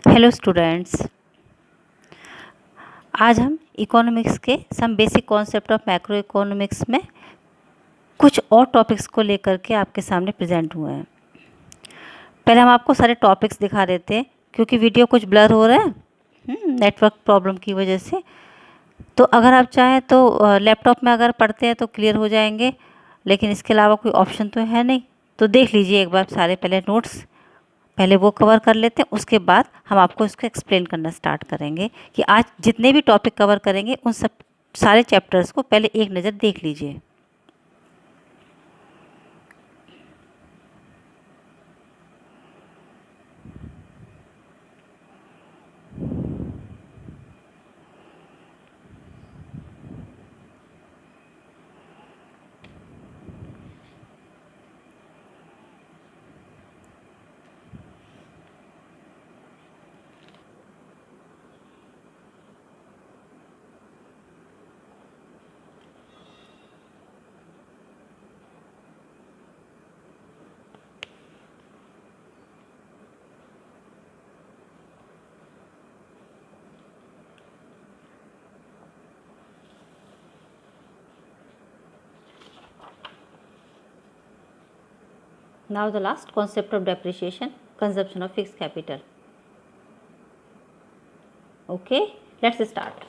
Hello students, आज हम economics के some basic concept of macroeconomics में कुछ और टॉपिक्स को लेकर के आपके सामने प्रेजेंट हुए हैं। पहले हम आपको सारे टॉपिक्स दिखा देते हैं क्योंकि वीडियो कुछ ब्लर हो रहा है नेटवर्क प्रॉब्लम की वजह से। तो अगर आप चाहें तो लैपटॉप में अगर पढ़ते हैं तो क्लियर हो जाएंगे, लेकिन इसके अलावा कोई ऑप्शन तो है नहीं। तो देख लीजिए एक बार सारे पहले नोट्स, पहले वो कवर कर लेते हैं, उसके बाद हम आपको इसको एक्सप्लेन करना स्टार्ट करेंगे कि आज जितने भी टॉपिक कवर करेंगे उन सब सारे चैप्टर्स को पहले एक नज़र देख लीजिए। Now the last concept of depreciation, consumption of fixed capital. Okay, let's start.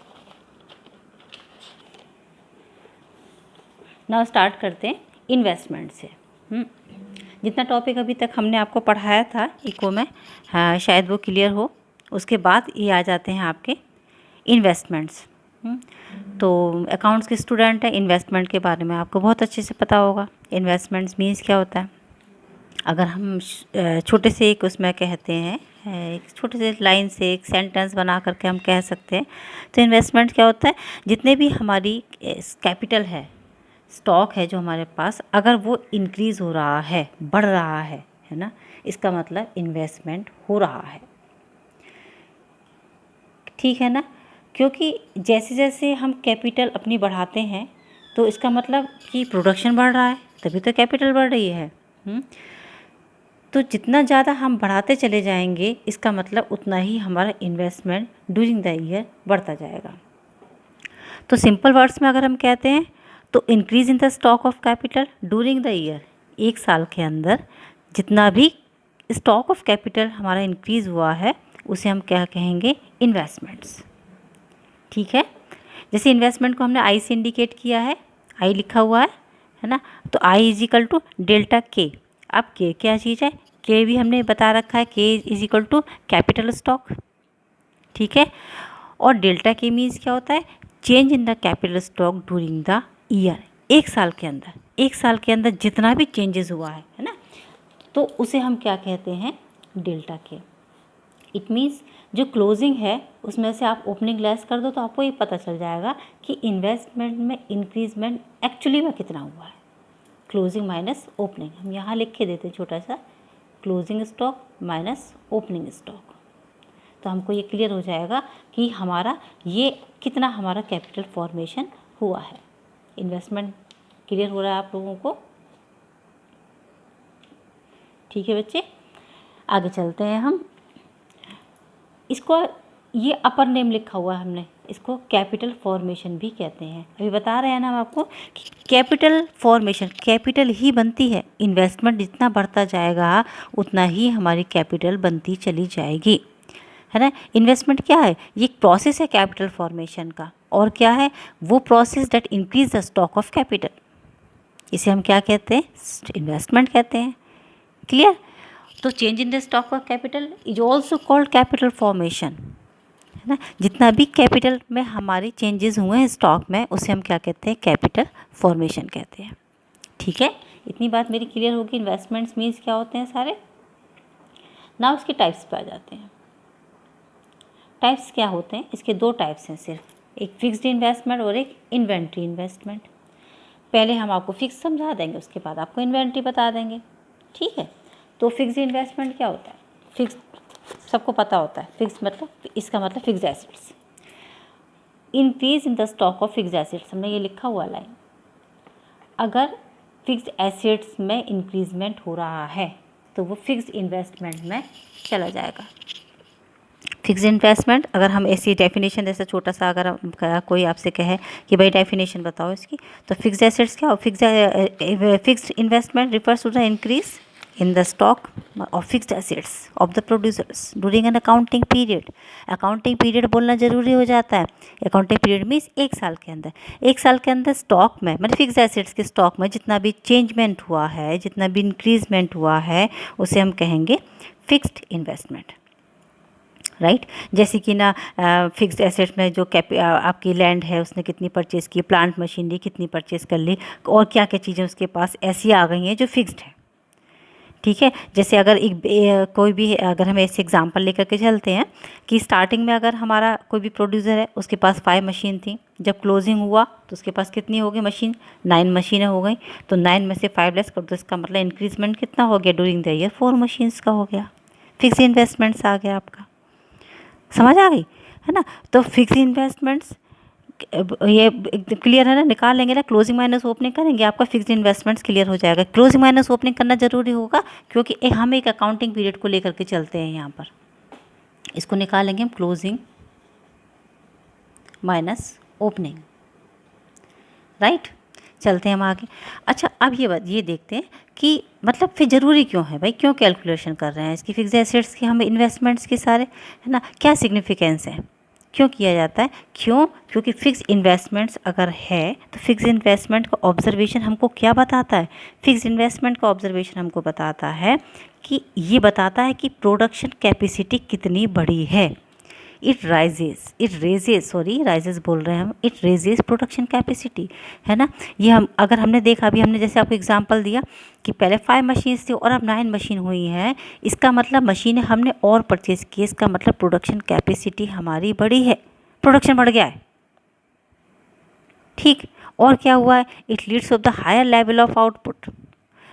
Now start करते हैं इन्वेस्टमेंट से। जितना टॉपिक अभी तक हमने आपको पढ़ाया था इको में, हाँ, शायद वो क्लियर हो। उसके बाद ये आ जाते हैं आपके इन्वेस्टमेंट्स। तो अकाउंट्स के स्टूडेंट है, इन्वेस्टमेंट के बारे में आपको बहुत अच्छे से पता होगा। इन्वेस्टमेंट्स मीन्स क्या होता है, अगर हम छोटे से एक उसमें कहते हैं, एक छोटे से लाइन से एक सेंटेंस बना करके हम कह सकते हैं। तो इन्वेस्टमेंट क्या होता है, जितने भी हमारी कैपिटल है, स्टॉक है जो हमारे पास, अगर वो इंक्रीज़ हो रहा है, बढ़ रहा है ना, इसका मतलब इन्वेस्टमेंट हो रहा है। ठीक है ना, क्योंकि जैसे जैसे हम कैपिटल अपनी बढ़ाते हैं तो इसका मतलब कि प्रोडक्शन बढ़ रहा है, तभी तो कैपिटल बढ़ रही है। तो जितना ज़्यादा हम बढ़ाते चले जाएंगे, इसका मतलब उतना ही हमारा इन्वेस्टमेंट ड्यूरिंग द ईयर बढ़ता जाएगा। तो सिंपल वर्ड्स में अगर हम कहते हैं तो increase in the stock of capital during the year, एक साल के अंदर जितना भी स्टॉक ऑफ कैपिटल हमारा इंक्रीज़ हुआ है उसे हम क्या कहेंगे, इन्वेस्टमेंट्स। ठीक है, जैसे इन्वेस्टमेंट को हमने आई से इंडिकेट किया है, आई लिखा हुआ है ना, तो I is equal to delta के। अब के क्या चीज़ है, के भी हमने बता रखा है, K is equal to capital stock. ठीक है, और डेल्टा के मीन्स क्या होता है, change in the capital stock during the year, एक साल के अंदर, एक साल के अंदर जितना भी चेंजेस हुआ है ना, तो उसे हम क्या कहते हैं, डेल्टा के। इट मीन्स जो क्लोजिंग है उसमें से आप ओपनिंग लेस कर दो तो आपको ये पता चल जाएगा कि इन्वेस्टमेंट में इंक्रीजमेंट एक्चुअली में कितना हुआ है। क्लोजिंग माइनस ओपनिंग, हम यहाँ लिख के देते हैं छोटा सा, closing stock minus opening stock, तो हमको ये क्लियर हो जाएगा कि हमारा ये कितना हमारा कैपिटल फॉर्मेशन हुआ है। इन्वेस्टमेंट क्लियर हो रहा है आप लोगों को। ठीक है बच्चे, आगे चलते हैं हम। इसको ये अपर नेम लिखा हुआ है हमने, इसको कैपिटल फॉर्मेशन भी कहते हैं। अभी बता रहे हैं ना हम आपको कि कैपिटल फॉर्मेशन, कैपिटल ही बनती है, इन्वेस्टमेंट जितना बढ़ता जाएगा उतना ही हमारी कैपिटल बनती चली जाएगी, है ना। इन्वेस्टमेंट क्या है, ये एक प्रोसेस है कैपिटल फॉर्मेशन का, और क्या है वो process that increase the stock of capital, इसे हम क्या कहते हैं, इन्वेस्टमेंट कहते हैं। क्लियर, तो change in the stock of capital is also called capital formation, है ना। जितना भी कैपिटल में हमारे चेंजेस हुए हैं स्टॉक में, उसे हम क्या कहते हैं, कैपिटल फॉर्मेशन कहते हैं। ठीक है, इतनी बात मेरी क्लियर होगी। इन्वेस्टमेंट्स मीन्स क्या होते हैं सारे। ना उसके टाइप्स पे आ जाते हैं। टाइप्स क्या होते हैं, इसके दो टाइप्स हैं सिर्फ, एक फिक्स्ड इन्वेस्टमेंट और एक इन्वेंट्री इन्वेस्टमेंट। पहले हम आपको फिक्स समझा देंगे, उसके बाद आपको इन्वेंट्री बता देंगे। ठीक है, तो फिक्स्ड इन्वेस्टमेंट क्या होता है, फिक्स सबको पता होता है, फिक्स मतलब इसका मतलब fix assets, increase in the stock of fix assets, हमने ये लिखा हुआ लाइन। अगर फिक्स एसेट्स में इंक्रीजमेंट हो रहा है तो वो फिक्स इन्वेस्टमेंट में चला जाएगा। फिक्स इन्वेस्टमेंट, अगर हम ऐसी डेफिनेशन जैसे छोटा सा अगर कोई आपसे कहे कि भाई डेफिनेशन बताओ इसकी, तो फिक्स एसेट्स क्या हो, fixed investment refers to the increase in the stock of fixed assets of the producers during an accounting period. Accounting period बोलना जरूरी हो जाता है। अकाउंटिंग पीरियड मीन्स 1 साल के अंदर, 1 साल के अंदर स्टॉक में मतलब फिक्स एसेट्स के स्टॉक में जितना भी चेंजमेंट हुआ है, जितना भी इंक्रीजमेंट हुआ है, उसे हम कहेंगे फिक्स्ड इन्वेस्टमेंट, राइट। जैसे कि ना फिक्स्ड एसेट्स में जो आपकी लैंड है उसने कितनी परचेज़ की, प्लांट मशीनरी कितनी परचेज़ कर ली, और क्या क्या चीज़ें उसके पास ऐसी आ गई हैं जो फिक्स्ड है, ठीक है। जैसे अगर कोई भी अगर हम ऐसे एग्जांपल लेकर के चलते हैं कि स्टार्टिंग में अगर हमारा कोई भी प्रोड्यूसर है, उसके पास 5 मशीन थी, जब क्लोजिंग हुआ तो उसके पास कितनी हो गई मशीन, 9 मशीनें हो गई। तो 9 में से 5 लेस कर दो, इसका मतलब इंक्रीजमेंट कितना हो गया ड्यूरिंग द ईयर, 4 मशीन्स का हो गया, फिक्स इन्वेस्टमेंट्स आ गया आपका, समझ आ गई है ना। तो फिक्स इन्वेस्टमेंट्स ये क्लियर है ना, निकाल लेंगे ना, क्लोजिंग माइनस ओपनिंग करेंगे, आपका फिक्स्ड इन्वेस्टमेंट्स क्लियर हो जाएगा। क्लोजिंग माइनस ओपनिंग करना जरूरी होगा क्योंकि हम एक अकाउंटिंग पीरियड को लेकर के चलते हैं यहाँ पर, इसको निकालेंगे हम क्लोजिंग माइनस ओपनिंग, राइट। चलते हैं हम आगे। अच्छा, अब ये देखते हैं कि मतलब फिर ज़रूरी क्यों है भाई, क्यों कैलकुलेशन कर रहे हैं इसकी फिक्स एसेट्स की हम इन्वेस्टमेंट्स के सारे, है ना, क्या सिग्निफिकेंस है, क्यों किया जाता है, क्योंकि फिक्स इन्वेस्टमेंट्स अगर है तो फिक्स इन्वेस्टमेंट का ऑब्जर्वेशन हमको क्या बताता है, फिक्स इन्वेस्टमेंट का ऑब्जर्वेशन हमको बताता है कि ये बताता है कि प्रोडक्शन कैपेसिटी कितनी बड़ी है। इट राइजेज बोल रहे हैं हम, इट रेजेज प्रोडक्शन कैपेसिटी, है ना। ये अगर हमने देखा, अभी हमने जैसे आपको एग्जांपल दिया कि पहले 5 मशीन्स थी और अब 9 मशीन हुई हैं, इसका मतलब मशीनें हमने और परचेज की, इसका मतलब प्रोडक्शन कैपेसिटी हमारी बड़ी है, प्रोडक्शन बढ़ गया है, ठीक। और क्या हुआ है, it leads of the higher level of output.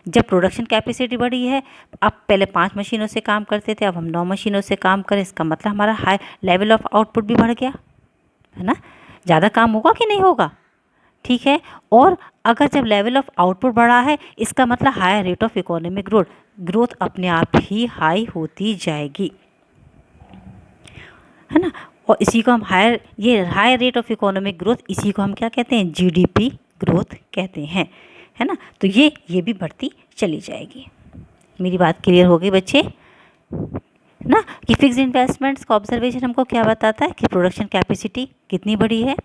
जब प्रोडक्शन कैपेसिटी बढ़ी है, अब पहले 5 मशीनों से काम करते थे, अब हम 9 मशीनों से काम करें, इसका मतलब हमारा हाई लेवल ऑफ आउटपुट भी बढ़ गया, है ना, ज़्यादा काम होगा कि नहीं होगा, ठीक है। और अगर जब लेवल ऑफ आउटपुट बढ़ा है, इसका मतलब higher rate of economic growth अपने आप ही हाई होती जाएगी, है ना। और इसी को हम higher rate of economic growth, इसी को हम क्या कहते हैं, जीडीपी ग्रोथ कहते हैं, है ना। तो ये भी बढ़ती चली जाएगी। मेरी बात क्लियर हो गई बच्चे ना, कि फिक्स्ड इन्वेस्टमेंट्स का ऑब्जर्वेशन हमको क्या बताता है कि प्रोडक्शन कैपेसिटी कितनी बड़ी है।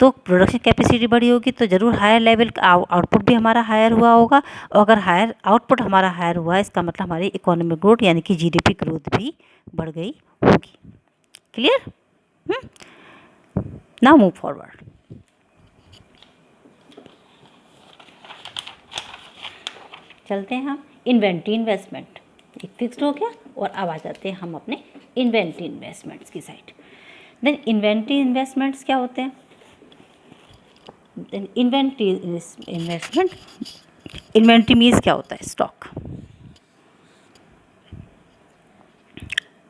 तो प्रोडक्शन कैपेसिटी बड़ी होगी तो ज़रूर हायर लेवल का आउटपुट भी हमारा हायर हुआ होगा, और अगर हायर आउटपुट हमारा हायर हुआ है, इसका मतलब हमारी इकोनॉमिक ग्रोथ यानी कि जीडीपी ग्रोथ भी बढ़ गई होगी। क्लियर? Now move forward. चलते हैं हम इन्वेंट्री इन्वेस्टमेंट, एक फिक्स्ड हो गया, और अब आ जाते हैं हम अपने इन्वेंट्री इन्वेस्टमेंट्स की साइड। देन इन्वेंट्री इन्वेस्टमेंट्स क्या होते हैं, इन्वेंट्री इन्वेस्टमेंट, इन्वेंट्री मीन्स क्या होता है, स्टॉक।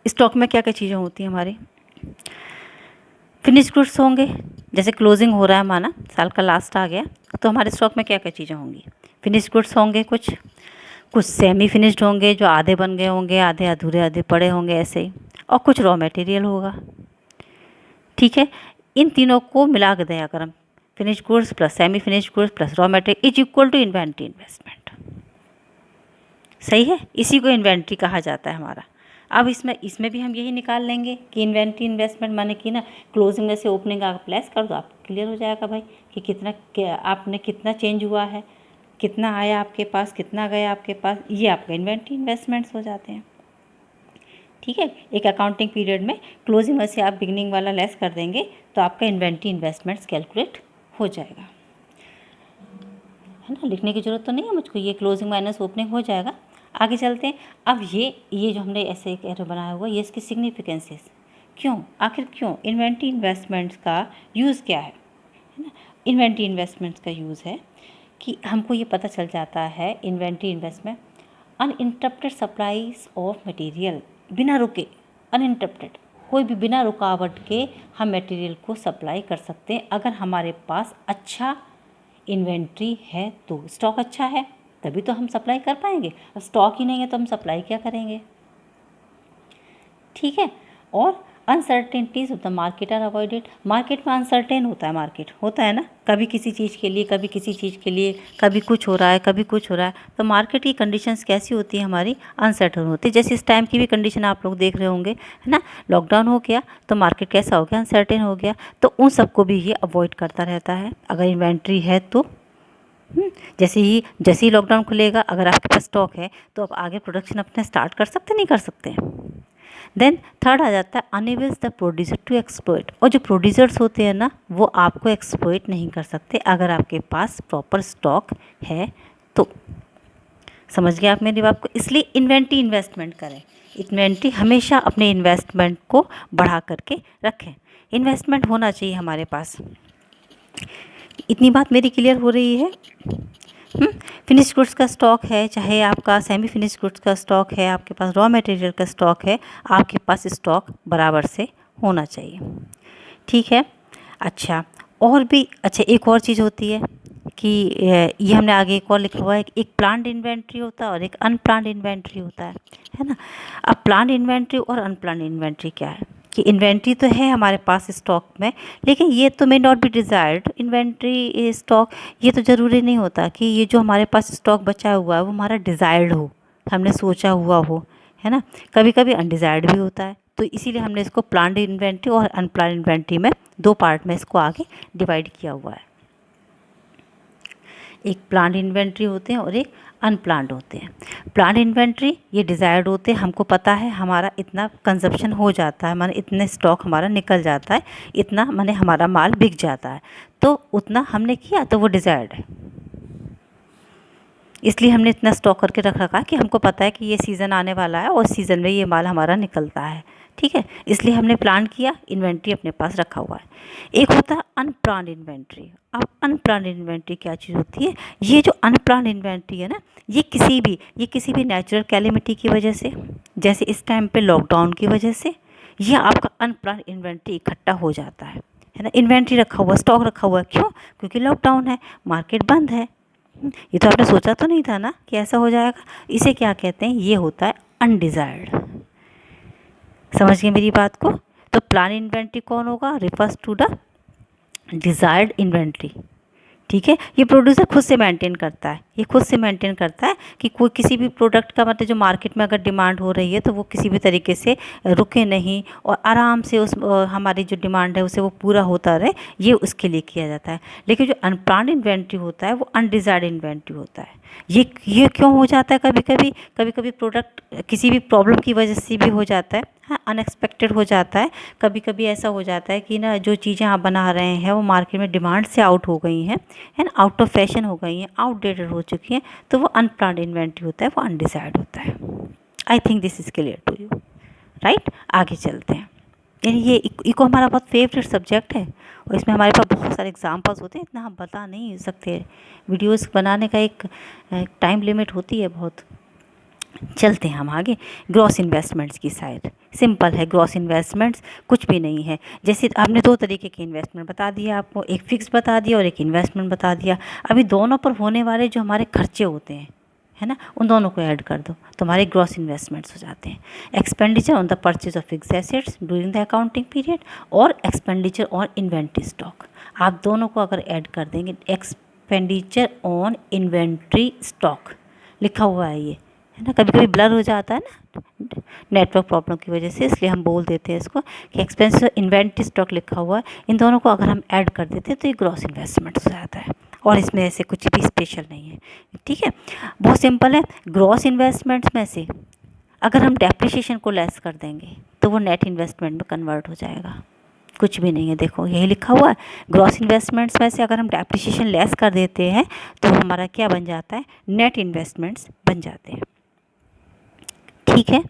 स्टॉक में क्या क्या चीज़ें होती हैं हमारी, फिनिश गुड्स होंगे, जैसे क्लोजिंग हो रहा है माना, साल का लास्ट आ गया, तो हमारे स्टॉक में क्या क्या चीज़ें होंगी, फिनिश गुड्स होंगे, कुछ सेमी फिनिश्ड होंगे जो आधे बन गए होंगे, आधे अधूरे आधे पड़े होंगे ऐसे ही, और कुछ रॉ मटेरियल होगा, ठीक है। इन तीनों को मिला के दें अगर हम, finish goods plus semi finish goods plus raw material is equal to inventory investment, सही है, इसी को इन्वेंट्री कहा जाता है हमारा। अब इसमें भी हम यही निकाल लेंगे कि इन्वेंट्री इन्वेस्टमेंट माने कि ना, क्लोजिंग में से ओपनिंग आप प्लेस कर दो, आप क्लियर हो जाएगा भाई कि आपने कितना चेंज हुआ है, कितना आया आपके पास, कितना गया आपके पास, ये आपका इन्वेंट्री इन्वेस्टमेंट्स हो जाते हैं, ठीक है। एक अकाउंटिंग पीरियड में क्लोजिंग में से आप बिगनिंग वाला लेस कर देंगे तो आपका इन्वेंट्री इन्वेस्टमेंट्स कैलकुलेट हो जाएगा, है ना। लिखने की ज़रूरत तो नहीं है मुझको, ये क्लोजिंग माइनस ओपनिंग हो जाएगा। आगे चलते हैं। अब ये जो हमने ऐसे एक एरो बनाया हुआ, ये इसकी सिग्निफिकेंसेस क्यों इन्वेंट्री इन्वेस्टमेंट्स का यूज़ क्या है ना। इन्वेंट्री इन्वेस्टमेंट्स का यूज़ है कि हमको ये पता चल जाता है, inventory investment uninterrupted supplies of material, बिना रुके, अनइंटरप्टेड, कोई भी बिना रुकावट के हम मटेरियल को सप्लाई कर सकते हैं अगर हमारे पास अच्छा इन्वेंट्री है, तो स्टॉक अच्छा है तभी तो हम सप्लाई कर पाएंगे, अब स्टॉक ही नहीं है तो हम सप्लाई क्या करेंगे, ठीक है। और uncertainties of the market are avoided. Market में अनसर्टेन होता है, मार्केट होता है ना, कभी किसी चीज़ के लिए, कभी किसी चीज़ के लिए, कभी कुछ हो रहा है, कभी कुछ हो रहा है। तो मार्केट की कंडीशंस कैसी होती है हमारी, अनसर्टेन होती है। जैसे इस टाइम की भी कंडीशन आप लोग देख रहे होंगे, है ना, लॉकडाउन हो गया तो मार्केट कैसा हो गया, अनसर्टेन हो गया। तो उन सबको भी ये अवॉइड करता रहता है। अगर इन्वेंट्री है तो जैसे ही लॉकडाउन खुलेगा, अगर आपके पास स्टॉक है तो आप आगे प्रोडक्शन अपने स्टार्ट कर सकते, नहीं कर सकते। देन थर्ड आ जाता है enables the producer to exploit. और जो प्रोड्यूसर्स होते हैं ना, वो आपको एक्सप्लॉइट नहीं कर सकते अगर आपके पास प्रॉपर स्टॉक है तो। समझ गए आप मेरी बात को। इसलिए इन्वेंट्री इन्वेस्टमेंट करें, इन्वेंट्री हमेशा अपने इन्वेस्टमेंट को बढ़ा करके रखें। इन्वेस्टमेंट होना चाहिए हमारे पास। इतनी बात मेरी क्लियर हो रही है। फिनिश गुड्स का स्टॉक है, चाहे आपका सेमी फिनिश गुड्स का स्टॉक है, आपके पास रॉ मटेरियल का स्टॉक है, आपके पास स्टॉक बराबर से होना चाहिए। ठीक है। अच्छा, और भी अच्छा एक और चीज़ होती है कि ये हमने आगे एक और लिखा हुआ है, एक प्लान्ड इन्वेंट्री होता है और एक अनप्लान्ड इन्वेंट्री होता है ना। अब प्लान्ड इन्वेंट्री और अनप्लान्ड इन्वेंट्री क्या है कि इन्वेंट्री तो है हमारे पास स्टॉक में, लेकिन ये तो may not be desired inventory stock. ये तो ज़रूरी नहीं होता कि ये जो हमारे पास स्टॉक बचा हुआ है वो हमारा डिज़ायर्ड हो, हमने सोचा हुआ हो, है ना। कभी कभी अनडिज़ायर्ड भी होता है। तो इसीलिए हमने इसको प्लान्ड इन्वेंट्री और अनप्लान्ड इन्वेंट्री में दो पार्ट में इसको आगे डिवाइड किया हुआ है। एक प्लान्ड इन्वेंट्री होते हैं और एक अनप्लान्ड होते हैं। प्लान्ड इन्वेंट्री ये डिज़ायर्ड होते हैं, हमको पता है हमारा इतना कंजप्शन हो जाता है, माने इतने स्टॉक हमारा निकल जाता है, इतना माने हमारा माल बिक जाता है, तो उतना हमने किया तो वो डिज़ायर्ड है। इसलिए हमने इतना स्टॉक करके रख रखा है कि हमको पता है कि ये सीज़न आने वाला है और सीज़न में ये माल हमारा निकलता है। ठीक है, इसलिए हमने प्लान किया, इन्वेंट्री अपने पास रखा हुआ है। एक होता है अनप्लान्ड इन्वेंट्री। अब अनप्लान्ड इन्वेंट्री क्या चीज़ होती है, ये जो अनप्लान्ड इन्वेंट्री है ना, ये किसी भी नेचुरल कैलेमिटी की वजह से, जैसे इस टाइम पे लॉकडाउन की वजह से, ये आपका अनप्लान्ड इन्वेंट्री इकट्ठा हो जाता है ना। इन्वेंट्री रखा हुआ, स्टॉक रखा हुआ है, क्यों? क्योंकि लॉकडाउन है, मार्केट बंद है। ये तो आपने सोचा तो नहीं था ना कि ऐसा हो जाएगा। इसे क्या कहते हैं, ये होता है अनडिज़ायर्ड। समझ गए मेरी बात को। तो प्लान इन्वेंट्री कौन होगा, refers to the desired inventory. ठीक है, ये प्रोड्यूसर खुद से मेंटेन करता है, ये खुद से मेंटेन करता है कि कोई किसी भी प्रोडक्ट का मतलब जो मार्केट में अगर डिमांड हो रही है तो वो किसी भी तरीके से रुके नहीं और आराम से उस हमारी जो डिमांड है उसे वो पूरा होता रहे, ये उसके लिए किया जाता है। लेकिन जो अनप्लान्ड इन्वेंट्री होता है वो अनडिज़ायर्ड इन्वेंट्री होता है। ये क्यों हो जाता है, कभी कभी प्रोडक्ट किसी भी प्रॉब्लम की वजह से भी हो जाता है, हाँ, अनएक्सपेक्टेड हो जाता है। कभी कभी ऐसा हो जाता है कि ना जो चीज़ें आप बना रहे हैं वो मार्केट में डिमांड से आउट हो गई हैं, है ना, आउट ऑफ फैशन हो गई हैं, आउटडेटेड हो चुकी हैं, तो वो अनप्लान्ड इन्वेंट्री होता है, वो अनडिज़ायर्ड होता है। I think this is clear to you, right. आगे चलते हैं। यानी ये इको हमारा बहुत फेवरेट सब्जेक्ट है और इसमें हमारे पास बहुत सारे एग्जांपल्स होते हैं, इतना हम बता नहीं सकते, वीडियोस बनाने का एक टाइम लिमिट होती है बहुत। चलते हैं हम आगे ग्रॉस इन्वेस्टमेंट्स की साइड। सिंपल है, ग्रॉस इन्वेस्टमेंट्स कुछ भी नहीं है। जैसे आपने दो तरीके के इन्वेस्टमेंट बता दिया आपको, एक फिक्स बता दिया और एक इन्वेस्टमेंट बता दिया। अभी दोनों पर होने वाले जो हमारे खर्चे होते हैं, है ना, उन दोनों को ऐड कर दो तो हमारे ग्रॉस इन्वेस्टमेंट्स हो जाते हैं। Expenditure on the purchase of fix assets during the accounting period और एक्सपेंडिचर ऑन इन्वेंट्री स्टॉक, आप दोनों को अगर ऐड कर देंगे, एक्सपेंडिचर ऑन इन्वेंट्री स्टॉक लिखा हुआ है ये, है ना। कभी कभी ब्लर हो जाता है ना नेटवर्क प्रॉब्लम की वजह से, इसलिए हम बोल देते हैं इसको कि एक्सपेंस इन्वेंट्री स्टॉक लिखा हुआ है। इन दोनों को अगर हम ऐड कर देते हैं तो ये ग्रॉस इन्वेस्टमेंट्स हो जाता है और इसमें ऐसे कुछ भी स्पेशल नहीं है। ठीक है, बहुत सिंपल है। ग्रॉस इन्वेस्टमेंट्स में से अगर हम डेप्रिसिएशन को लेस कर देंगे तो वो नेट इन्वेस्टमेंट में कन्वर्ट हो जाएगा। कुछ भी नहीं है, देखो यही लिखा हुआ है। ग्रॉस इन्वेस्टमेंट्स में से अगर हम डेप्रिसिएशन लेस कर देते हैं तो हमारा क्या बन जाता है, नेट इन्वेस्टमेंट्स बन जाते हैं। ठीक है।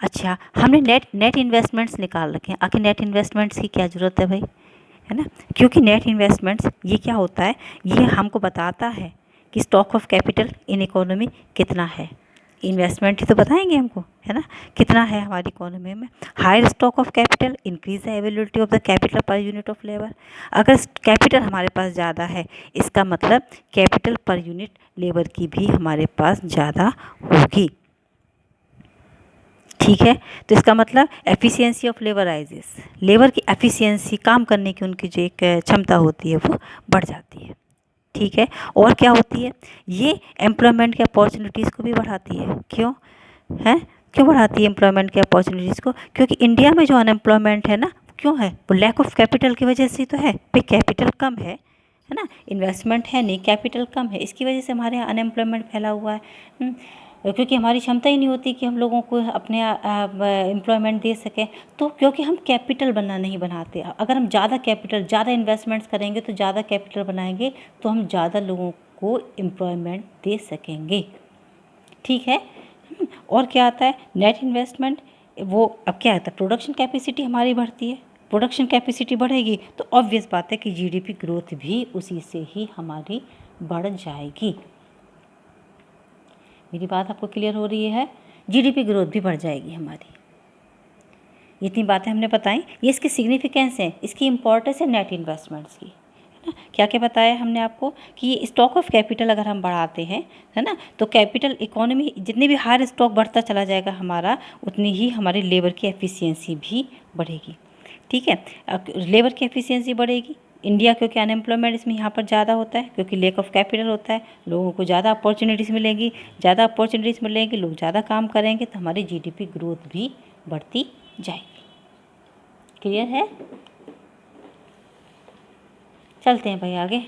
अच्छा, हमने नेट इन्वेस्टमेंट्स निकाल रखे हैं। आखिर नेट इन्वेस्टमेंट्स की क्या ज़रूरत है भाई, है ना, क्योंकि नेट इन्वेस्टमेंट्स ये क्या होता है, ये हमको बताता है कि stock of capital in economy कितना है। इन्वेस्टमेंट ही तो बताएंगे हमको, है ना, कितना है हमारी इकोनॉमी में। Higher stock of capital increase the availability of the capital per unit of labour. अगर कैपिटल हमारे पास ज़्यादा है, इसका मतलब कैपिटल पर यूनिट लेबर की भी हमारे पास ज़्यादा होगी। ठीक है। तो इसका मतलब efficiency of labour rises, labour की एफिशिएंसी, काम करने की उनकी जो एक क्षमता होती है वो बढ़ जाती है। ठीक है। और क्या होती है, ये एम्प्लॉयमेंट के अपॉर्चुनिटीज़ को भी बढ़ाती है। क्यों है, क्यों बढ़ाती है एम्प्लॉयमेंट के अपॉर्चुनिटीज़ को? क्योंकि इंडिया में जो अनएम्प्लॉयमेंट है ना, क्यों है वो? लैक ऑफ कैपिटल की वजह से तो है भाई, कैपिटल कम है ना, इन्वेस्टमेंट है नहीं, कैपिटल कम है, इसकी वजह से हमारे यहाँ अनएम्प्लॉयमेंट फैला हुआ है। क्योंकि हमारी क्षमता ही नहीं होती कि हम लोगों को अपने एम्प्लॉयमेंट दे सकें। तो क्योंकि हम कैपिटल नहीं बनाते। अगर हम ज़्यादा कैपिटल, ज़्यादा इन्वेस्टमेंट्स करेंगे, तो ज़्यादा कैपिटल बनाएंगे, तो हम ज़्यादा लोगों को एम्प्लॉयमेंट दे सकेंगे। ठीक है। और क्या आता है, नेट इन्वेस्टमेंट। वो अब क्या आता है, प्रोडक्शन कैपेसिटी हमारी बढ़ती है। प्रोडक्शन कैपेसिटी बढ़ेगी तो ऑब्वियस बात है कि जीडीपी ग्रोथ भी उसी से ही हमारी बढ़ जाएगी। मेरी बात आपको क्लियर हो रही है? जीडीपी ग्रोथ भी बढ़ जाएगी हमारी। इतनी बातें हमने बताई, ये इसकी सिग्निफिकेंस है, इसकी इंपॉर्टेंस है नेट इन्वेस्टमेंट्स की, है ना। क्या क्या बताया हमने आपको कि ये स्टॉक ऑफ कैपिटल अगर हम बढ़ाते हैं, है ना, तो कैपिटल इकोनॉमी, जितनी भी हायर स्टॉक बढ़ता चला जाएगा हमारा, उतनी ही हमारी लेबर की एफिशिएंसी भी बढ़ेगी। ठीक है। लेबर की एफिशिएंसी बढ़ेगी, इंडिया क्योंकि अनएम्प्लॉयमेंट इसमें यहाँ पर ज़्यादा होता है, क्योंकि लेक ऑफ कैपिटल होता है, लोगों को ज़्यादा अपॉर्चुनिटीज़ मिलेंगी, ज़्यादा अपॉर्चुनिटीज़ मिलेंगी, लोग ज़्यादा काम करेंगे, तो हमारी जीडीपी ग्रोथ भी बढ़ती जाएगी। क्लियर है? चलते हैं भाई आगे,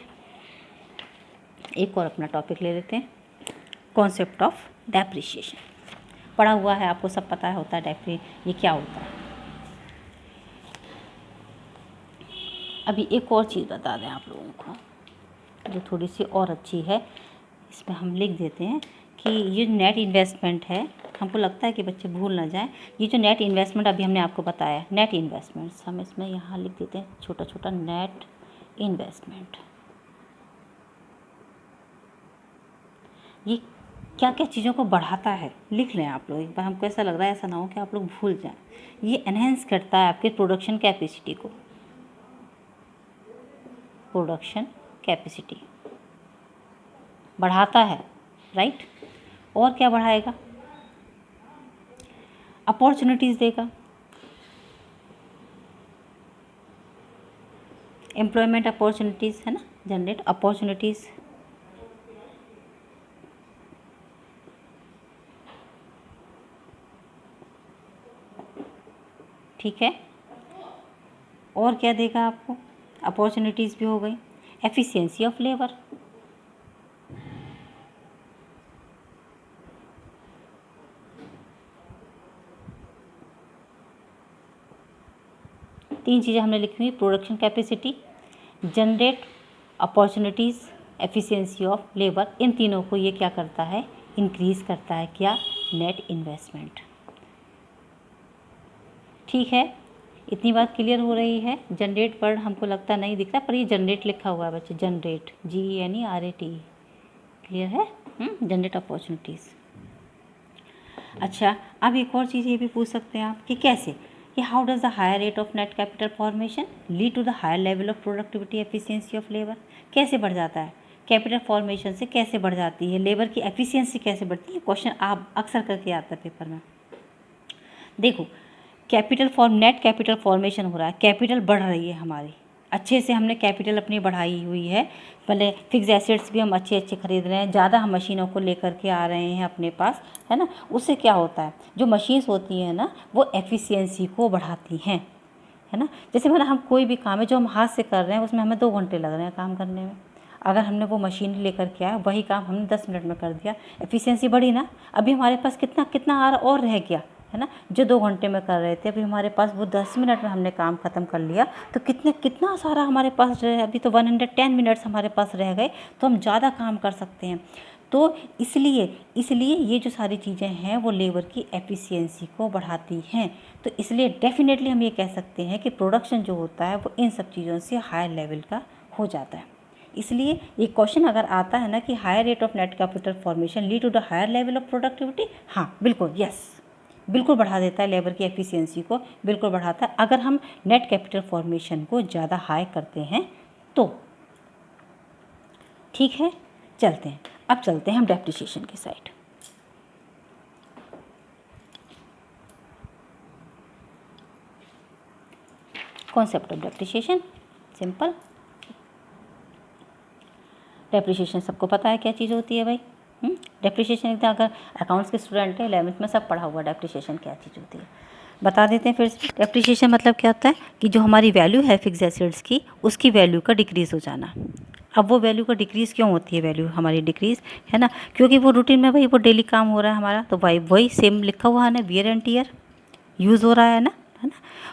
एक और अपना टॉपिक ले लेते हैं, कॉन्सेप्ट ऑफ डेप्रिसिएशन। पढ़ा हुआ है, आपको सब पता होता है ये क्या होता है। अभी एक और चीज़ बता दें आप लोगों को जो थोड़ी सी और अच्छी है, इसमें हम लिख देते हैं कि ये नेट इन्वेस्टमेंट है। हमको लगता है कि बच्चे भूल ना जाएं, ये जो नेट इन्वेस्टमेंट अभी हमने आपको बताया, नेट इन्वेस्टमेंट्स, हम इसमें यहाँ लिख देते हैं छोटा छोटा, नेट इन्वेस्टमेंट। ये क्या क्या चीज़ों को बढ़ाता है, लिख लें आप लोग एक बार, हमको ऐसा लग रहा है, ऐसा ना हो कि आप लोग भूल जाएं। ये एनहेंस करता है आपके प्रोडक्शन कैपेसिटी को, प्रोडक्शन कैपेसिटी बढ़ाता है, राइट। और क्या बढ़ाएगा, अपॉर्चुनिटीज़ देगा, एम्प्लॉयमेंट अपॉर्चुनिटीज़, है ना, जनरेट अपॉर्चुनिटीज़। ठीक है। और क्या देगा आपको, अपॉर्चुनिटीज़ भी हो गई, एफिशिएंसी ऑफ लेबर, तीन चीज़ें हमने लिखी हुई, production capacity, generate opportunities, efficiency of labour. इन तीनों को ये क्या करता है, इंक्रीज़ करता है, क्या, नेट इन्वेस्टमेंट। ठीक है। इतनी बात क्लियर हो रही है। जनरेट वर्ड हमको लगता नहीं दिख रहा, पर ये जनरेट लिखा हुआ है बच्चे, जनरेट, GENERATE, क्लियर है। Generate opportunities. अच्छा, अब एक और चीज़ ये भी पूछ सकते हैं आप कि कैसे, कि how does the higher rate of net capital formation lead to the higher level of productivity efficiency of labour. कैसे बढ़ जाता है, कैपिटल फॉर्मेशन से कैसे बढ़ जाती है, लेबर की एफिशिएंसी कैसे बढ़ती है। क्वेश्चन आप अक्सर करके आता है पेपर में। देखो, नेट कैपिटल फॉर्मेशन हो रहा है, कैपिटल बढ़ रही है हमारी, अच्छे से हमने कैपिटल अपनी बढ़ाई हुई है, पहले फिक्स एसेट्स भी हम अच्छे अच्छे खरीद रहे हैं, ज़्यादा हम मशीनों को लेकर के आ रहे हैं अपने पास, है ना। उससे क्या होता है, जो मशीन्स होती हैं ना, वो एफिशिएंसी को बढ़ाती हैं, है ना। जैसे मतलब हम कोई भी काम है जो हम हाथ से कर रहे हैं, उसमें हमें 2 घंटे लग रहे हैं काम करने में, अगर हमने वो मशीन लेकर के आए, वही काम हमने 10 मिनट में कर दिया, एफिशिएंसी बढ़ी ना। अभी हमारे पास कितना कितना और रह गया, है ना, जो 2 घंटे में कर रहे थे, अभी हमारे पास वो 10 मिनट में हमने काम ख़त्म कर लिया, तो कितना सारा हमारे पास रहे, अभी तो 110 मिनट्स हमारे पास रह गए, तो हम ज़्यादा काम कर सकते हैं। तो इसलिए ये जो सारी चीज़ें हैं वो लेबर की एफिशिएंसी को बढ़ाती हैं। तो इसलिए डेफिनेटली हम ये कह सकते हैं कि प्रोडक्शन जो होता है वो इन सब चीज़ों से हायर लेवल का हो जाता है। इसलिए ये क्वेश्चन अगर आता है ना कि higher rate of net capital formation lead to the higher level of productivity, हाँ बिल्कुल, यस, बिल्कुल बढ़ा देता है लेबर की एफिशिएंसी को, बिल्कुल बढ़ाता है अगर हम नेट कैपिटल फॉर्मेशन को ज़्यादा हाई करते हैं तो। ठीक है, चलते हैं, अब चलते हैं हम डेप्रिसिएशन की side. Concept of depreciation, simple. Depreciation सबको पता है क्या चीज़ होती है भाई। डेप्रिसिएशन एकदम, अगर अकाउंट्स के स्टूडेंट हैं 11th में सब पढ़ा हुआ डेप्रिसिएशन क्या चीज़ होती है, बता देते हैं फिर से। डेप्रिसिएशन मतलब क्या होता है कि जो हमारी वैल्यू है फिक्स एसेट्स की, उसकी वैल्यू का डिक्रीज़ हो जाना। अब वो वैल्यू का डिक्रीज़ क्यों होती है, वैल्यू हमारी डिक्रीज़ है ना, क्योंकि वो रूटीन में भाई वो डेली काम हो रहा है हमारा, तो भाई वही सेम लिखा हुआ है ना, वियर एंड टीयर यूज़ हो रहा है ना।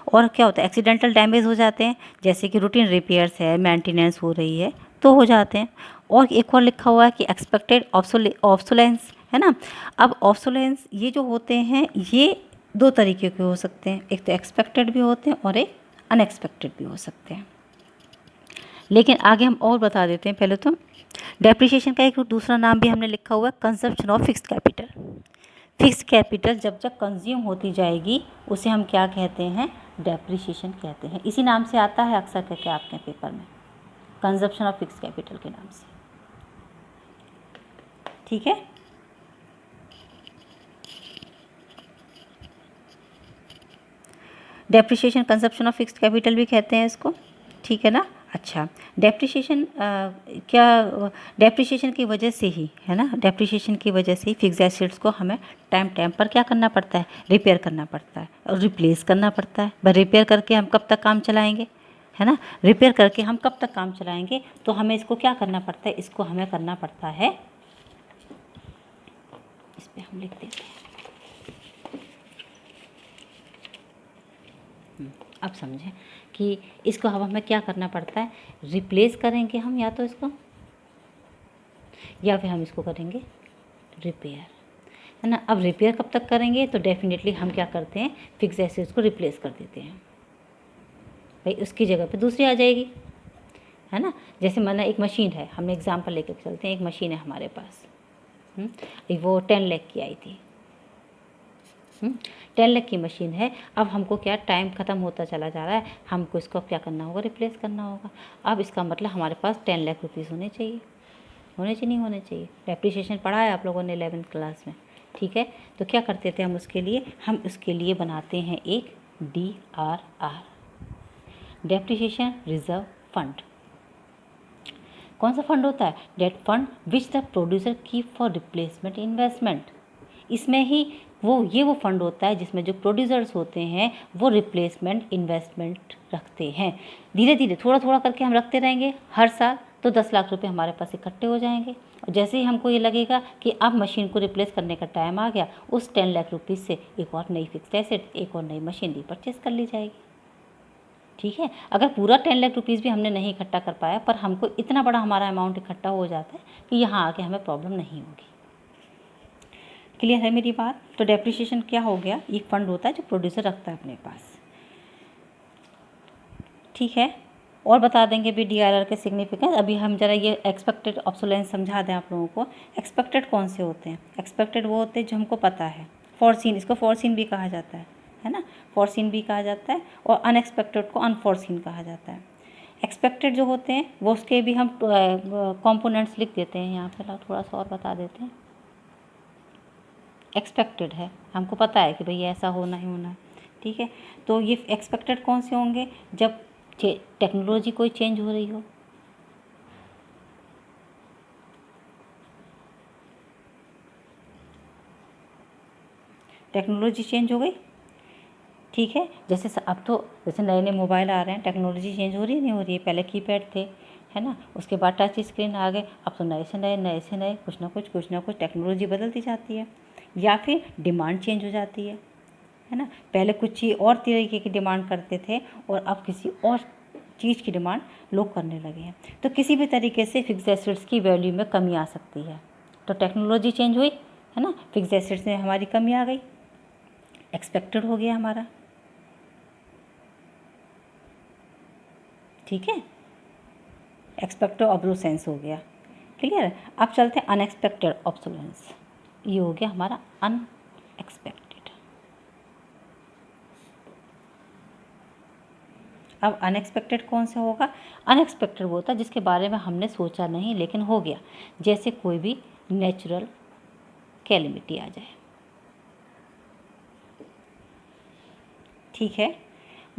और क्या होता है, एक्सीडेंटल डैमेज हो जाते हैं, जैसे कि रूटीन रिपेयर्स है, मेंटेनेंस हो रही है तो हो जाते हैं। और एक और लिखा हुआ है कि एक्सपेक्टेड ऑब्सोलेंस है ना। अब ऑब्सोलेंस ये जो होते हैं ये दो तरीके के हो सकते हैं, एक तो एक्सपेक्टेड भी होते हैं और एक अनएक्सपेक्टेड भी हो सकते हैं। लेकिन आगे हम और बता देते हैं। पहले तो डेप्रिसिएशन का एक दूसरा नाम भी हमने लिखा हुआ है, consumption of fixed capital. Fixed capital जब जब कंज्यूम होती जाएगी उसे हम क्या कहते हैं, डेप्रिसिएशन कहते हैं। इसी नाम से आता है अक्सर करके आपके पेपर में, कंजप्शन ऑफ फिक्स्ड कैपिटल के नाम से, ठीक है। Depreciation consumption of fixed capital भी कहते हैं इसको, ठीक है ना। अच्छा, डेप्रिसिएशन क्या, डेप्रिसिएशन की वजह से ही है ना, डेप्रिसिएशन की वजह से ही फिक्स एसेट्स को हमें टाइम टाइम पर क्या करना पड़ता है, रिपेयर करना पड़ता है और रिप्लेस करना पड़ता है। पर रिपेयर करके हम कब तक काम चलाएंगे, है ना, रिपेयर करके हम कब तक काम चलाएंगे, तो हमें इसको क्या करना पड़ता है, इसको हमें करना पड़ता है, इस पर हम लिख देते हैं। अब समझें कि इसको अब हमें क्या करना पड़ता है, रिप्लेस करेंगे हम या तो इसको, या फिर हम इसको करेंगे रिपेयर, है ना। अब रिपेयर कब तक करेंगे, तो डेफिनेटली हम क्या करते हैं, फिक्स एसेट्स को रिप्लेस कर देते हैं भाई, उसकी जगह पे दूसरी आ जाएगी, है ना। जैसे माना एक मशीन है, हमने एग्जांपल लेकर चलते हैं, एक मशीन है हमारे पास, वो 10 लाख की आई थी, 10 लाख की मशीन है। अब हमको क्या, टाइम ख़त्म होता चला जा रहा है, हमको इसको क्या करना होगा, रिप्लेस करना होगा। अब इसका मतलब हमारे पास 10 लाख रुपीज़ होने चाहिए, होने चाहिए, नहीं होने चाहिए। डेप्रिसिएशन पढ़ा है आप लोगों ने 11th क्लास में, ठीक है। तो क्या करते थे हम उसके लिए, हम उसके लिए बनाते हैं एक DRR, डेप्रिसिएशन रिजर्व फंड। कौन सा फंड होता है, debt fund which the producer keep for replacement investment. इसमें ही वो फंड होता है जिसमें जो प्रोड्यूसर्स होते हैं वो रिप्लेसमेंट इन्वेस्टमेंट रखते हैं। धीरे धीरे थोड़ा थोड़ा करके हम रखते रहेंगे हर साल, तो 10 लाख रुपए हमारे पास इकट्ठे हो जाएंगे। और जैसे ही हमको ये लगेगा कि अब मशीन को रिप्लेस करने का टाइम आ गया, उस 10 लाख रुपीज़ से एक और नई फिक्स्ड एसेट, एक और नई मशीनरी परचेस कर ली जाएगी, ठीक है। अगर पूरा 10 लाख रुपीज़ भी हमने नहीं इकट्ठा कर पाया, पर हमको इतना बड़ा हमारा अमाउंट इकट्ठा हो जाता है कि यहाँ आके हमें प्रॉब्लम नहीं होगी। क्लियर है मेरी बात। तो डेप्रिसिएशन क्या हो गया, एक फंड होता है जो प्रोड्यूसर रखता है अपने पास, ठीक है। और बता देंगे भी DRR के सिग्निफिकेंस। अभी हम जरा ये एक्सपेक्टेड ऑब्सोलेंस समझा दें आप लोगों को। एक्सपेक्टेड कौन से होते हैं, एक्सपेक्टेड वो होते हैं जो हमको पता है, फॉरसीन, इसको फॉरसीन भी कहा जाता है ना, फॉरसीन भी कहा जाता है, और अनएक्सपेक्टेड को अनफॉरसीन कहा जाता है। एक्सपेक्टेड जो होते हैं वो उसके भी हम कॉम्पोनेंट्स लिख देते हैं यहाँ पर, थोड़ा सा और बता देते हैं। एक्सपेक्टेड है, हमको पता है कि भाई ऐसा होना ही होना है, ठीक है। तो ये एक्सपेक्टेड कौन से होंगे, जब टेक्नोलॉजी कोई चेंज हो रही हो, टेक्नोलॉजी चेंज हो गई, ठीक है। जैसे अब तो जैसे नए नए मोबाइल आ रहे हैं, टेक्नोलॉजी चेंज हो रही है, नहीं हो रही है। पहले कीपैड थे, है ना, उसके बाद टच स्क्रीन आ गए, अब तो नए से नए कुछ ना कुछ टेक्नोलॉजी बदलती जाती है, या फिर डिमांड चेंज हो जाती है ना। पहले कुछ चीज़ और तरीके की डिमांड करते थे और अब किसी और चीज़ की डिमांड लोग करने लगे हैं। तो किसी भी तरीके से फिक्स एसेट्स की वैल्यू में कमी आ सकती है। तो टेक्नोलॉजी चेंज हुई, है ना, फिक्स एसेट्स में हमारी कमी आ गई, एक्सपेक्टेड हो गया हमारा, ठीक है, एक्सपेक्टेड ऑब्सोलेंस हो गया, क्लियर। अब चलते हैं अनएक्सपेक्टेड ऑब्सोलेंस, ये हो गया हमारा अनएक्सपेक्टेड। अब अनएक्सपेक्टेड कौन सा होगा, अनएक्सपेक्टेड वो होता है जिसके बारे में हमने सोचा नहीं लेकिन हो गया, जैसे कोई भी नेचुरल कैलेमिटी आ जाए, ठीक है।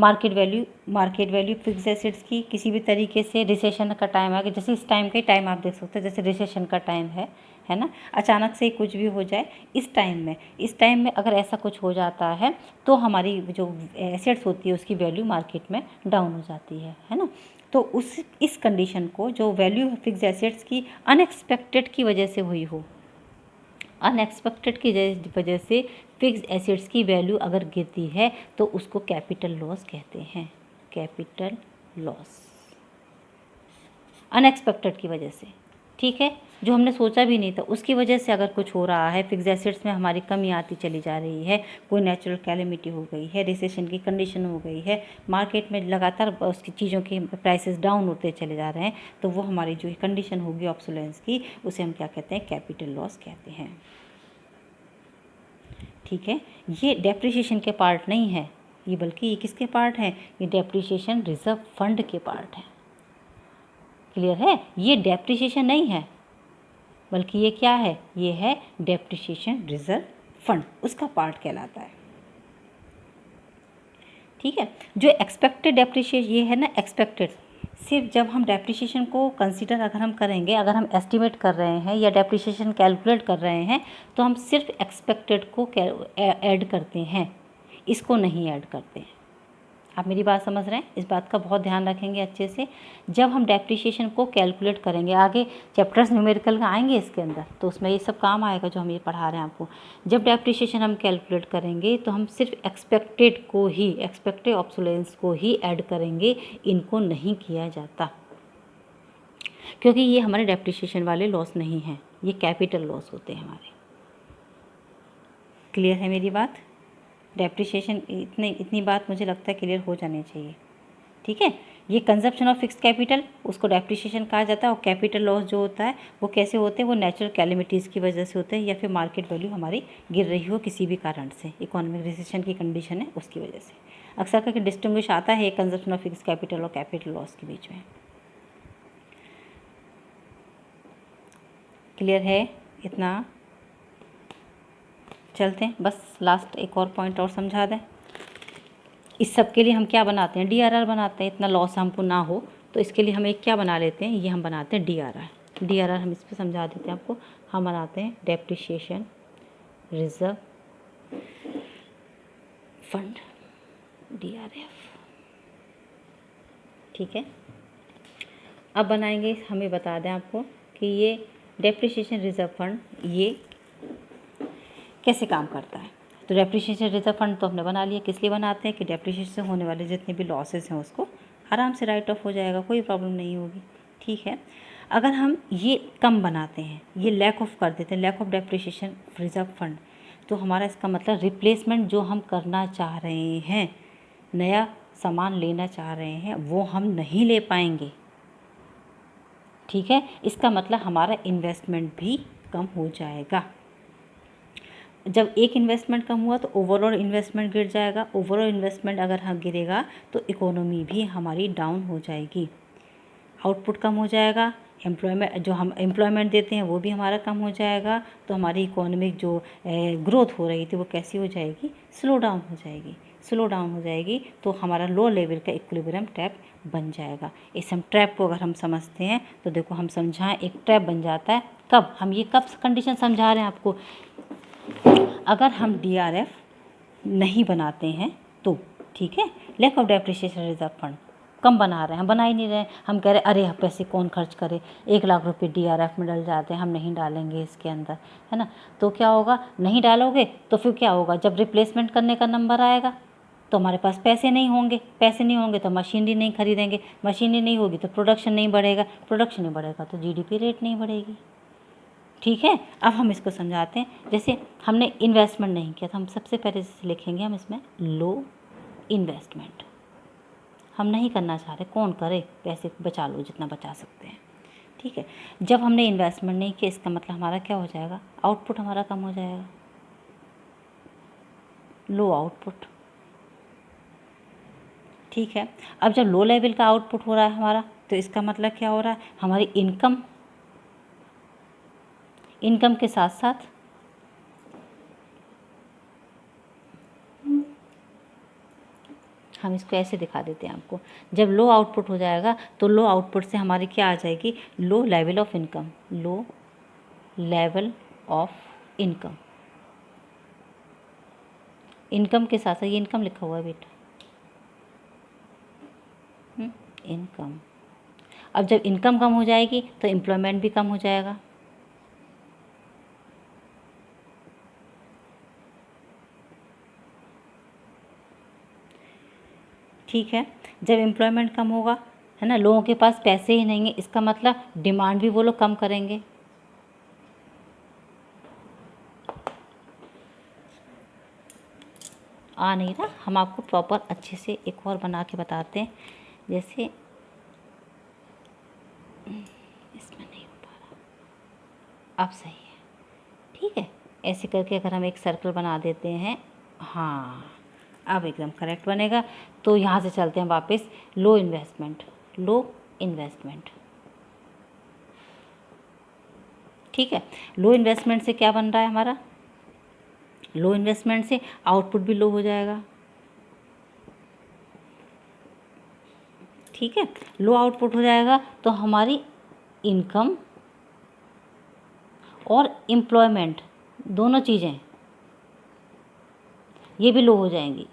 मार्केट वैल्यू फिक्स एसेट्स की किसी भी तरीके से रिसेशन का टाइम आ गया, जैसे इस टाइम का ही टाइम आप देख सकते हैं, जैसे रिसेशन का टाइम है ना, अचानक से कुछ भी हो जाए इस टाइम में अगर ऐसा कुछ हो जाता है तो हमारी जो एसेट्स होती है उसकी वैल्यू मार्केट में डाउन हो जाती है ना। तो इस कंडीशन को, जो वैल्यू फिक्स एसेट्स की अनएक्सपेक्टेड की वजह से हुई हो, अनएक्सपेक्टेड की वजह से फिक्स एसेट्स की वैल्यू अगर गिरती है तो उसको कैपिटल लॉस कहते हैं। कैपिटल लॉस अनएक्सपेक्टेड की वजह से, ठीक है, जो हमने सोचा भी नहीं था उसकी वजह से अगर कुछ हो रहा है, फिक्स एसेट्स में हमारी कमी आती चली जा रही है, कोई नेचुरल कैलेमिटी हो गई है, रिसेशन की कंडीशन हो गई है, मार्केट में लगातार उसकी चीज़ों के प्राइसेस डाउन होते चले जा रहे हैं, तो वो हमारी जो कंडीशन होगी ऑब्सोलेंस की, उसे हम क्या कहते हैं, कैपिटल लॉस कहते हैं। ठीक है, ये डेप्रिसिएशन के पार्ट नहीं है, ये बल्कि ये किसके पार्ट है, ये डेप्रिसिएशन रिजर्व फंड के पार्ट है। क्लियर है, ये डेप्रिसिएशन नहीं है बल्कि ये क्या है, ये है डेप्रिसिएशन रिजर्व फंड, उसका पार्ट कहलाता है। ठीक है, जो एक्सपेक्टेड डेप्रिसिएशन ये है ना, एक्सपेक्टेड, सिर्फ जब हम डेप्रिसिएशन को कंसीडर अगर हम करेंगे, अगर हम एस्टिमेट कर रहे हैं या डेप्रिसिएशन कैलकुलेट कर रहे हैं तो हम सिर्फ एक्सपेक्टेड को ऐड करते हैं, इसको नहीं ऐड करते हैं। आप मेरी बात समझ रहे हैं, इस बात का बहुत ध्यान रखेंगे अच्छे से। जब हम डेप्रिसिएशन को कैलकुलेट करेंगे, आगे चैप्टर्स न्यूमेरिकल का आएंगे इसके अंदर, तो उसमें ये सब काम आएगा जो हम ये पढ़ा रहे हैं आपको। जब डेप्रिसिएशन हम कैलकुलेट करेंगे तो हम सिर्फ एक्सपेक्टेड को ही, एक्सपेक्टेड ऑब्सोलेंस को ही ऐड करेंगे, इनको नहीं किया जाता, क्योंकि ये हमारे डेप्रिसिएशन वाले लॉस नहीं हैं, ये कैपिटल लॉस होते हैं हमारे। क्लियर है मेरी बात? डेप्रिसिएशन इतनी बात मुझे लगता है क्लियर हो जानी चाहिए। ठीक है, ये कंजप्शन ऑफ फिक्स्ड कैपिटल, उसको डेप्रिसिएशन कहा जाता है। और कैपिटल लॉस जो होता है वो कैसे होते हैं, वो नेचुरल कैलेमिटीज़ की वजह से होते हैं, या फिर मार्केट वैल्यू हमारी गिर रही हो किसी भी कारण से, इकोनॉमिक रिसेशन की कंडीशन है उसकी वजह से। अक्सर करके डिस्टिंग्विश आता है कंजप्शन ऑफ फिक्स्ड कैपिटल और कैपिटल लॉस के बीच में। क्लियर है? इतना चलते हैं, बस लास्ट एक और पॉइंट और समझा दें। इस सब के लिए हम क्या बनाते हैं, डीआरआर बनाते हैं, इतना लॉस हमको ना हो तो इसके लिए हम एक क्या बना लेते हैं, ये हम बनाते हैं डीआरआर। डीआरआर हम इस पर समझा देते हैं आपको, हम बनाते हैं डेप्रिसिएशन रिजर्व फंड, डीआरएफ। ठीक है, अब बनाएंगे, हमें बता दें आपको कि ये डेप्रिसिएशन रिजर्व फंड ये कैसे काम करता है। तो डेप्रिसिएशन रिजर्व फंड तो हमने बना लिया, किस लिए बनाते हैं कि डेप्रिसिएशन से होने वाले जितने भी लॉसेस हैं उसको आराम से राइट ऑफ हो जाएगा, कोई प्रॉब्लम नहीं होगी। ठीक है, अगर हम ये कम बनाते हैं, ये लैक ऑफ कर देते हैं, lack of depreciation reserve fund, तो हमारा इसका मतलब रिप्लेसमेंट जो हम करना चाह रहे हैं, नया सामान लेना चाह रहे हैं, वो हम नहीं ले पाएंगे। ठीक है, इसका मतलब हमारा इन्वेस्टमेंट भी कम हो जाएगा। जब एक इन्वेस्टमेंट कम हुआ तो ओवरऑल इन्वेस्टमेंट गिर जाएगा, ओवरऑल इन्वेस्टमेंट अगर हम गिरेगा तो इकोनॉमी भी हमारी डाउन हो जाएगी, आउटपुट कम हो जाएगा, एम्प्लॉयमेंट जो हम एम्प्लॉयमेंट देते हैं वो भी हमारा कम हो जाएगा, तो हमारी इकोनॉमिक जो ग्रोथ हो रही थी वो कैसी हो जाएगी, स्लो डाउन हो जाएगी। स्लो डाउन हो जाएगी तो हमारा लो लेवल का इक्विलिब्रियम ट्रैप बन जाएगा। इस हम ट्रैप को अगर हम समझते हैं तो देखो हम समझाएं, एक ट्रैप बन जाता है कब, हम ये कब कंडीशन समझा रहे हैं आपको, अगर हम डीआरएफ नहीं बनाते हैं तो। ठीक है, lack of depreciation reserve fund कम बना रहे हैं, हम बना ही नहीं रहे हैं, हम कह रहे अरे पैसे कौन खर्च करे, 1 लाख रुपए डीआरएफ में डल जाते हैं, हम नहीं डालेंगे इसके अंदर, है ना। तो क्या होगा, नहीं डालोगे तो फिर क्या होगा, जब रिप्लेसमेंट करने का नंबर आएगा तो हमारे पास पैसे नहीं होंगे, पैसे नहीं होंगे तो मशीनरी नहीं खरीदेंगे, मशीनरी नहीं होगी तो प्रोडक्शन नहीं बढ़ेगा, प्रोडक्शन नहीं बढ़ेगा तो जीडीपी रेट नहीं बढ़ेगी। ठीक है, अब हम इसको समझाते हैं। जैसे हमने इन्वेस्टमेंट नहीं किया तो हम सबसे पहले लिखेंगे हम इसमें लो इन्वेस्टमेंट, हम नहीं करना चाह रहे, कौन करे, पैसे बचा लो जितना बचा सकते हैं। ठीक है, जब हमने इन्वेस्टमेंट नहीं किया इसका मतलब हमारा क्या हो जाएगा, आउटपुट हमारा कम हो जाएगा, लो आउटपुट। ठीक है, अब जब लो लेवल का आउटपुट हो रहा है हमारा तो इसका मतलब क्या हो रहा है, हमारी इनकम के साथ साथ हम इसको ऐसे दिखा देते हैं आपको। जब लो आउटपुट हो जाएगा तो लो आउटपुट से हमारी क्या आ जाएगी, low level of income, low level of income. Income के साथ साथ ये इनकम लिखा हुआ है बेटा, इनकम। अब जब इनकम कम हो जाएगी तो एम्प्लॉयमेंट भी कम हो जाएगा। ठीक है, जब एम्प्लॉयमेंट कम होगा, है ना, लोगों के पास पैसे ही नहीं है, इसका मतलब डिमांड भी वो लोग कम करेंगे। आ नहीं रहा, हम आपको प्रॉपर अच्छे से एक और बना के बताते हैं। जैसे इसमें नहीं हो पा रहा, अब सही है। ठीक है, ऐसे करके अगर हम एक सर्कल बना देते हैं, हाँ अब एकदम करेक्ट बनेगा। तो यहाँ से चलते हैं वापस, लो इन्वेस्टमेंट, लो इन्वेस्टमेंट। ठीक है, लो इन्वेस्टमेंट से क्या बन रहा है हमारा, लो इन्वेस्टमेंट से आउटपुट भी लो हो जाएगा। ठीक है, लो आउटपुट हो जाएगा तो हमारी इनकम और एम्प्लॉयमेंट दोनों चीज़ें ये भी लो हो जाएंगी।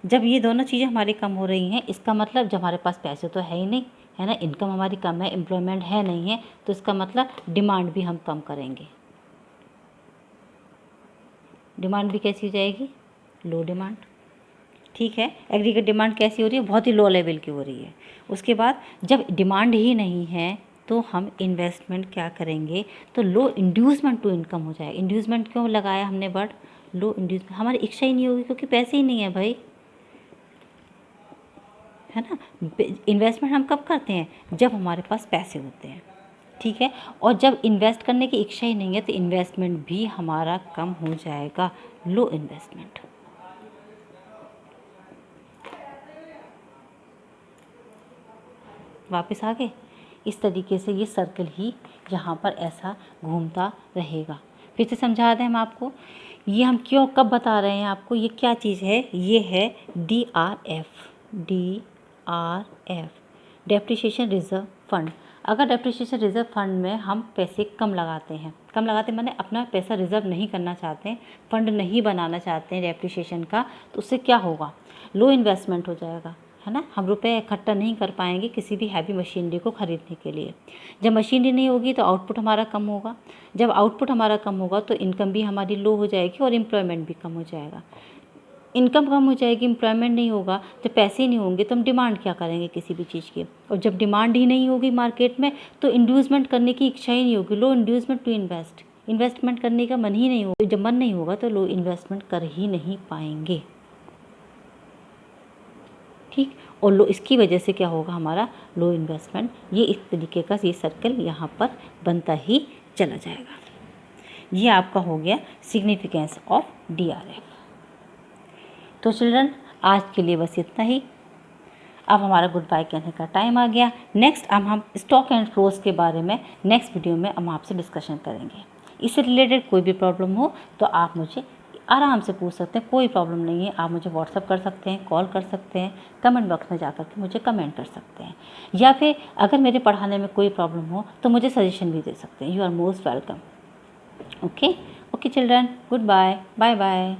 जब ये दोनों चीज़ें हमारी कम हो रही हैं, इसका मतलब जब हमारे पास पैसे तो है ही नहीं, है ना, इनकम हमारी कम है, एम्प्लॉयमेंट है नहीं है, तो इसका मतलब डिमांड भी हम कम करेंगे। डिमांड भी कैसी हो जाएगी, लो डिमांड। ठीक है, एग्रीगेट डिमांड कैसी हो रही है, बहुत ही लो लेवल की हो रही है। उसके बाद जब डिमांड ही नहीं है तो हम इन्वेस्टमेंट क्या करेंगे, तो लो इंड्यूसमेंट टू इनकम हो जाए। इंड्यूसमेंट क्यों लगाया हमने वर्ड, लो इंड्यूसमेंट, हमारी इच्छा ही नहीं होगी क्योंकि पैसे ही नहीं है भाई, है ना। इन्वेस्टमेंट हम कब करते हैं, जब हमारे पास पैसे होते हैं। ठीक है, और जब इन्वेस्ट करने की इच्छा ही नहीं है तो इन्वेस्टमेंट भी हमारा कम हो जाएगा, लो इन्वेस्टमेंट। वापस आ गए। इस तरीके से ये सर्कल ही यहाँ पर ऐसा घूमता रहेगा। फिर से समझा दें हम आपको, ये हम क्यों कब बता रहे हैं आपको, ये क्या चीज़ है, ये है DRF, DRF, depreciation reserve fund. अगर डेप्रिसिएशन रिजर्व फंड में हम पैसे कम लगाते हैं, कम लगाते माने अपना पैसा रिजर्व नहीं करना चाहते हैं, फंड नहीं बनाना चाहते हैं डेप्रिसिएशन का, तो उससे क्या होगा, लो इन्वेस्टमेंट हो जाएगा, है ना। हम रुपए इकट्ठा नहीं कर पाएंगे किसी भी हैवी मशीनरी को ख़रीदने के लिए। जब मशीनरी नहीं होगी तो आउटपुट हमारा कम होगा, जब आउटपुट हमारा कम होगा तो इनकम भी हमारी लो हो जाएगी और एम्प्लॉयमेंट भी कम हो जाएगा। इनकम कम हो जाएगी, एम्प्लॉयमेंट नहीं होगा, तो पैसे नहीं होंगे तो हम डिमांड क्या करेंगे किसी भी चीज़ की, और जब डिमांड ही नहीं होगी मार्केट में तो इंड्यूसमेंट करने की इच्छा ही नहीं होगी, लो इंड्यूसमेंट टू इन्वेस्ट, इन्वेस्टमेंट करने का मन ही नहीं होगा। जब मन नहीं होगा तो लो इन्वेस्टमेंट कर ही नहीं पाएंगे। ठीक, और लो इसकी वजह से क्या होगा हमारा, लो इन्वेस्टमेंट। ये इस तरीके का ये सर्कल यहाँ पर बनता ही चला जाएगा। ये आपका हो गया सिग्निफिकेंस ऑफ DRF। तो चिल्ड्रन आज के लिए बस इतना ही। अब हमारा गुड बाय कहने का टाइम आ गया। नेक्स्ट अब हम स्टॉक एंड फ्लोज के बारे में नेक्स्ट वीडियो में हम आपसे डिस्कशन करेंगे। इससे रिलेटेड कोई भी प्रॉब्लम हो तो आप मुझे आराम से पूछ सकते हैं, कोई प्रॉब्लम नहीं है। आप मुझे व्हाट्सअप कर सकते हैं, कॉल कर सकते हैं, कमेंट बॉक्स में जाकर के मुझे कमेंट कर सकते हैं, या फिर अगर मेरे पढ़ाने में कोई प्रॉब्लम हो तो मुझे सजेशन भी दे सकते हैं। You are most welcome. Okay okay children, good bye, bye bye.